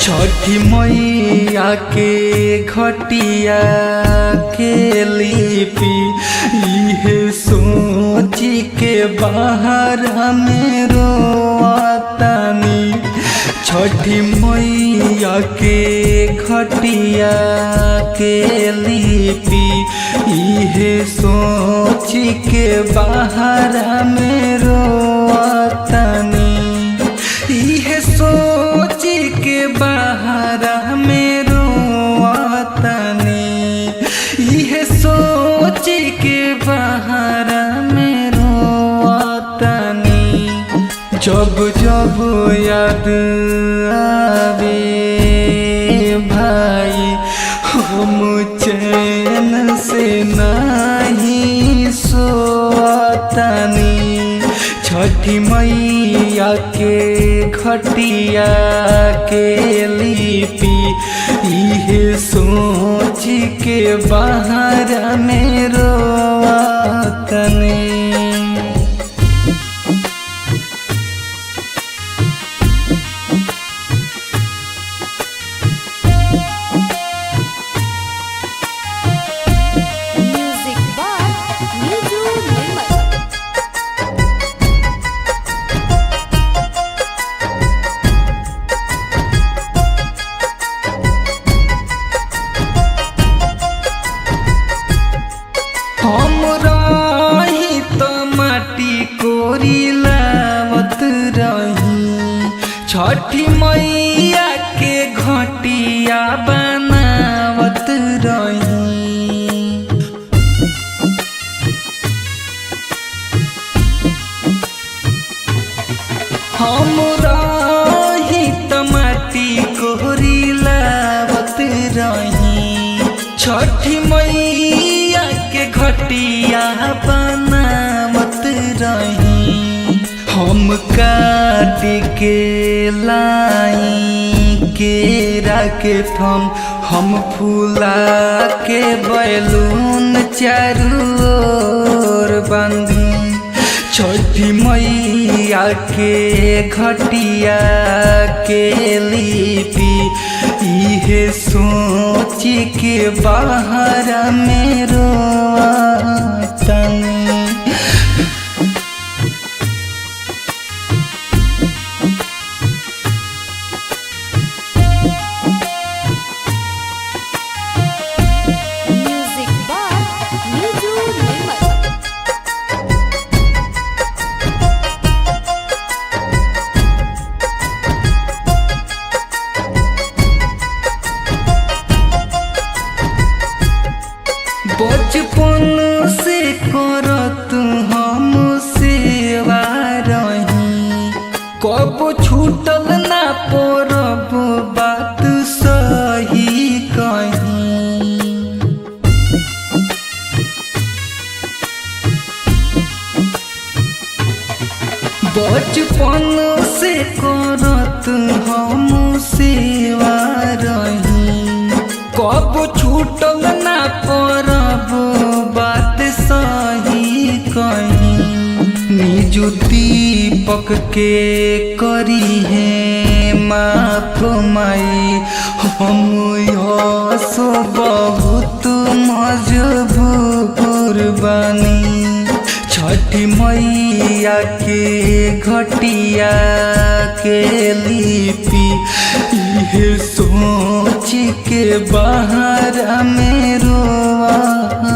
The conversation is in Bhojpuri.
छठी मैया के घटिया के लिपि इहे सोची के बाहर में रोतानी। छठी मैया के घटिया के लिपि इहे सोची के बाहर में रोतानी। इहे सोची के बाहर में रोतानी। इहे सोची के बाहर में रोतानी। जब जब याद आवे भाई हम चैन से नहीं सोतानी। छठी मैया के घटिया के लिपि इहे सोच के बाहर में रोतानी। हम रही तो माटी कोरी लावत रही। छठी मैया के घटिया बनावत रही। हम रही तो माटी कोरी लावत रही। छठी मैया के घटिया बनावत रही। हम काट के लाई केरा के थम हम फूला के बैलून चारू ओर बांधी। छठी मैया के घटिया के लिपि इहे सोची के बाहर में रोतानी। बचपन से करत हम सेवा रही। कब छूटल ना परब बात सही कहीं। बचपन से करत हम सेवा रही। कब छूटल ना परब बात सही कहीं। निजु दीपक के करी है माफ माई हम सो बहुत मजबूर बानी। छठी मैया के घटिया के लिपि इहे सोच के बाहर में रोतानी।